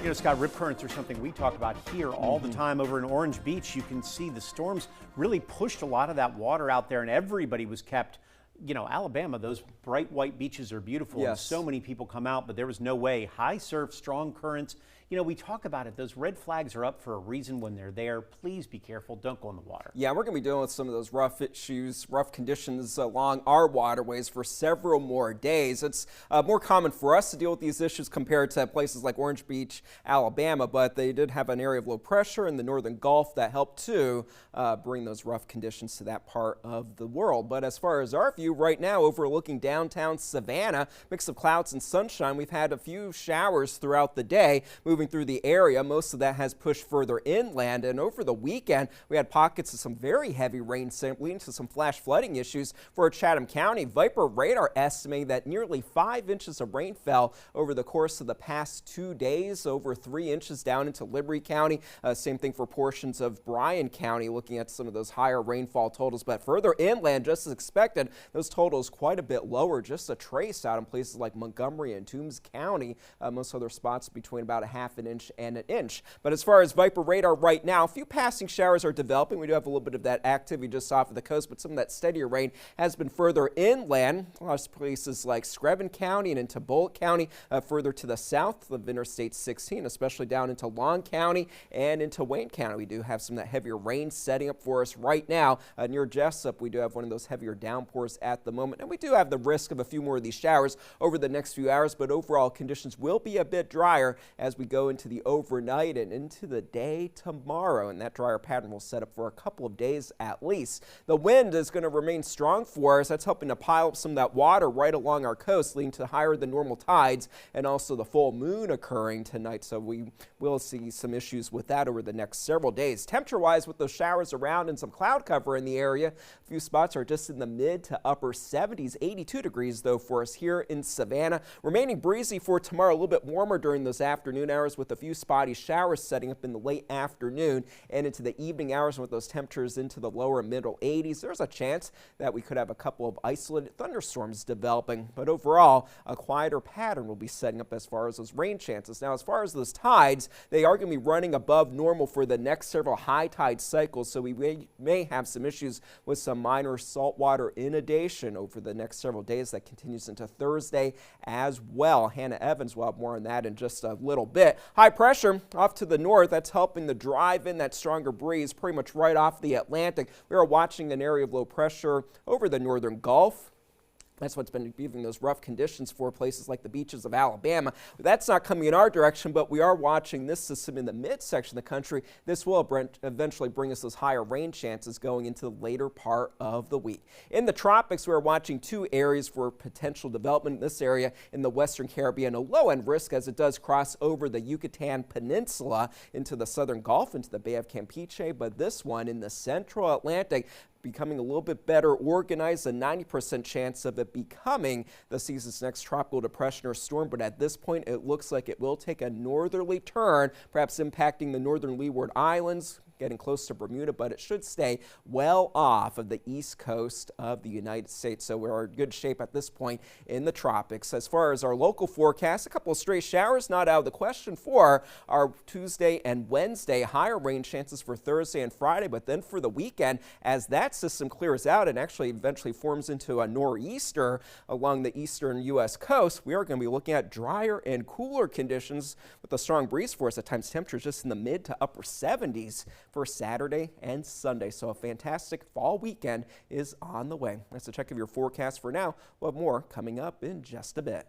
You know, Scott, rip currents are something we talk about here all the time. Over in Orange Beach, you can see the storms really pushed a lot of that water out there, and everybody was kept. You know, Alabama, those bright white beaches are beautiful, Yes. and so many people come out, but there was no way. High surf, strong currents. You know, we talk about it. Those red flags are up for a reason when they're there. Please be careful. Don't go in the water. Yeah, we're going to be dealing with some of those rough issues, rough conditions along our waterways for several more days. It's more common for us to deal with these issues compared to places like Orange Beach, Alabama, but they did have an area of low pressure in the northern Gulf that helped to bring those rough conditions to that part of the world. But as far as our view right now, overlooking downtown Savannah, mix of clouds and sunshine, we've had a few showers throughout the day moving through the area. Most of that has pushed further inland, and over the weekend we had pockets of some very heavy rain leading to some flash flooding issues for Chatham County. Viper radar estimating that nearly 5 inches of rain fell over the course of the past 2 days, over 3 inches down into Liberty County. Same thing for portions of Bryan County, looking at some of those higher rainfall totals, but further inland, just as expected, those totals quite a bit lower, just a trace out in places like Montgomery and Toombs County. Most other spots between about a half an inch and an inch. But as far as Viper radar right now, a few passing showers are developing. We do have a little bit of that activity just off of the coast, but some of that steadier rain has been further inland. A lot of places like Screven County and into Bullitt County, further to the south of Interstate 16, especially down into Long County and into Wayne County. We do have some of that heavier rain setting up for us right now. Near Jessup, we do have one of those heavier downpours at the moment, and we do have the risk of a few more of these showers over the next few hours, but overall conditions will be a bit drier as we go into the overnight and into the day tomorrow, and that drier pattern will set up for a couple of days at least. The wind is going to remain strong for us. That's helping to pile up some of that water right along our coast, leading to higher than normal tides, and also the full moon occurring tonight, so we will see some issues with that over the next several days. Temperature-wise, with those showers around and some cloud cover in the area, a few spots are just in the mid to upper 70s, 82 degrees though for us here in Savannah. Remaining breezy for tomorrow, a little bit warmer during those afternoon hours with a few spotty showers setting up in the late afternoon and into the evening hours with those temperatures into the lower middle 80s. There's a chance that we could have a couple of isolated thunderstorms developing, but overall a quieter pattern will be setting up as far as those rain chances. Now, as far as those tides, they are going to be running above normal for the next several high tide cycles, so we may have some issues with some minor saltwater inundation over the next several days. That continues into Thursday as well. Hannah Evans will have more on that in just a little bit. High pressure off to the north, that's helping to drive in that stronger breeze pretty much right off the Atlantic. We are watching an area of low pressure over the northern Gulf. That's what's been giving those rough conditions for places like the beaches of Alabama. That's not coming in our direction, but we are watching this system in the midsection of the country. This will eventually bring us those higher rain chances going into the later part of the week. In the tropics, we're watching two areas for potential development in this area in the Western Caribbean. A low-end risk as it does cross over the Yucatan Peninsula into the southern Gulf, into the Bay of Campeche, but this one in the central Atlantic becoming a little bit better organized, a 90% chance of it becoming the season's next tropical depression or storm. But at this point, it looks like it will take a northerly turn, perhaps impacting the northern Leeward Islands, getting close to Bermuda, but it should stay well off of the east coast of the United States. So we're in good shape at this point in the tropics. As far as our local forecast, a couple of stray showers not out of the question for our Tuesday and Wednesday. Higher rain chances for Thursday and Friday, but then for the weekend, as that system clears out and actually eventually forms into a nor'easter along the eastern U.S. coast, we are going to be looking at drier and cooler conditions with a strong breeze for us. At times, temperatures just in the mid to upper 70s for Saturday and Sunday. So a fantastic fall weekend is on the way. That's a check of your forecast for now. We'll have more coming up in just a bit.